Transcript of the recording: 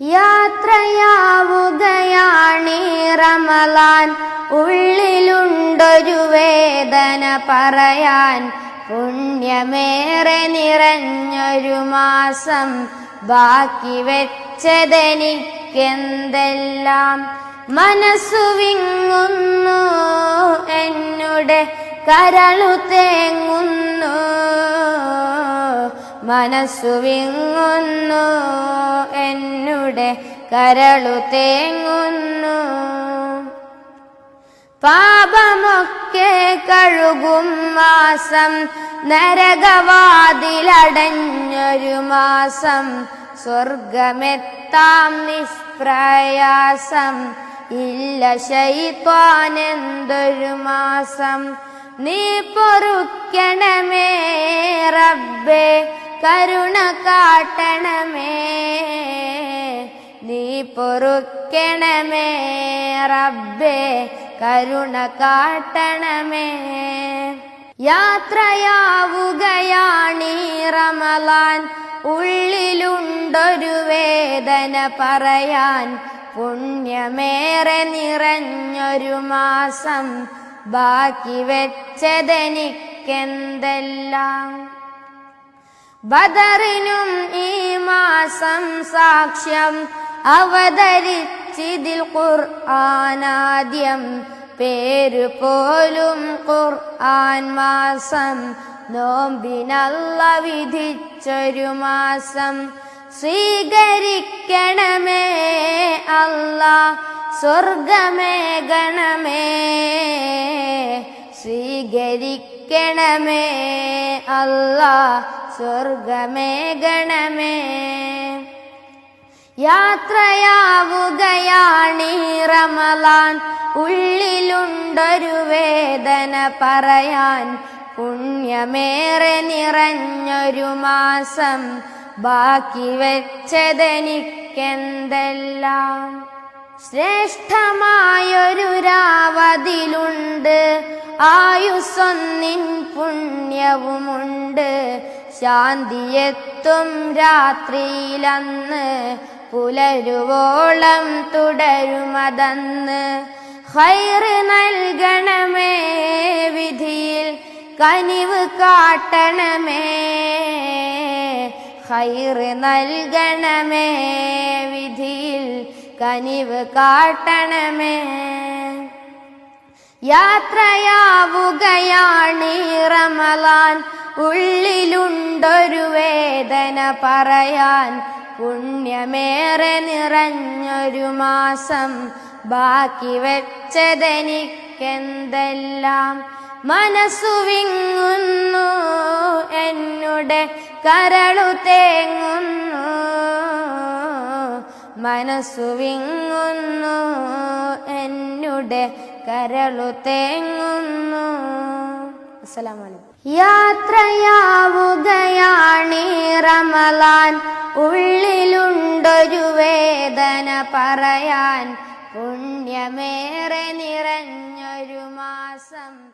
യാത്രയാവുകയാണീ റമളാൻ, ഉള്ളിലുണ്ടൊരു വേദന പറയാൻ. പുണ്യമേറെ നിറഞ്ഞൊരു മാസം, ബാക്കി വെച്ചതെനിക്കെന്തെല്ലാം. മനസ്സു വിങ്ങുന്നു, എന്നുടെ കരളു തേങ്ങുന്നു. മനസ്സു വിങ്ങുന്നു, എന്നുടെ കരളു തേങ്ങുന്നു. പാപമൊക്കെ കഴുകും മാസം, നരകവാതിലടഞ്ഞൊരു മാസം. സ്വർഗമെത്താം നിഷ്പ്രയാസം, ഇല്ല ശൈത്വാനെന്തൊരു മാസം. നീ പൊറുക്കണമേ റബ്ബേ, കരുണ കാട്ടണമേ. നീ പൊറുക്കണമേ റബ്ബേ, കരുണ കാട്ടണമേ. യാത്രയാവുകയാണീ റമളാൻ, ഉള്ളിലുണ്ടൊരു വേദന പറയാൻ. പുണ്യമേറെ നിറഞ്ഞൊരു മാസം, ബാക്കി വെച്ചതെനിക്കെന്തെല്ലാം. ബദറിനും ഈ മാസം സാക്ഷ്യം, അവതരിച്ചിതിൽ ഖുർആനാദ്യം. പേരു പോലും ഖുർആൻ മാസം, നോമ്പിനല്ല വിധിച്ചൊരു മാസം. സ്വീകരിക്കണമേ അല്ലാ, സ്വർഗമേകണമേ. സ്വീകരിക്കണമേ അല്ലാ, സ്വർഗമേകണമേ. യാത്രയാവുകയാണീ റമളാൻ, ഉള്ളിലുണ്ടൊരു വേദന പറയാൻ. പുണ്യമേറെ നിറഞ്ഞൊരു മാസം, ബാക്കി വെച്ചതെനിക്കെന്തെല്ലാം. ശ്രേഷ്ഠമായൊരു രാവതിലുണ്ട്, ആയുസ്സൊന്നിൻ പുണ്യവുമുണ്ട്. ശാന്തിയെത്തും രാത്രിയിലന്ന്, പുലരുവോളം തുടരുമതന്ന്. ഖൈറ് നൽകണമേ വിധിയിൽ, കനിവ് കാട്ടണമേ. ഖൈറ് നൽകണമേ വിധിയിൽ, കനിവ് കാട്ടണമേ. യാത്രയാവുകയാണീ റമളാൻ, ഉള്ളിലുണ്ടൊരു വേദന പറയാൻ. പുണ്യമേറെ നിറഞ്ഞൊരു മാസം, ബാക്കി വെച്ചതെനിക്കെന്തെല്ലാം. മനസ്സു വിങ്ങുന്നു, എന്നുടെ കരളു തേങ്ങുന്നു. മനസ്സു വിങ്ങുന്നു, എന്നുടെ കരളു തേങ്ങുന്നു. അസ്സലാമു അലൈക്കും. യാത്രയാവുകയാണീ റമളാൻ, ഉള്ളിലുണ്ടൊരു വേദന പറയാൻ. പുണ്യമേറെ നിറഞ്ഞൊരു മാസം,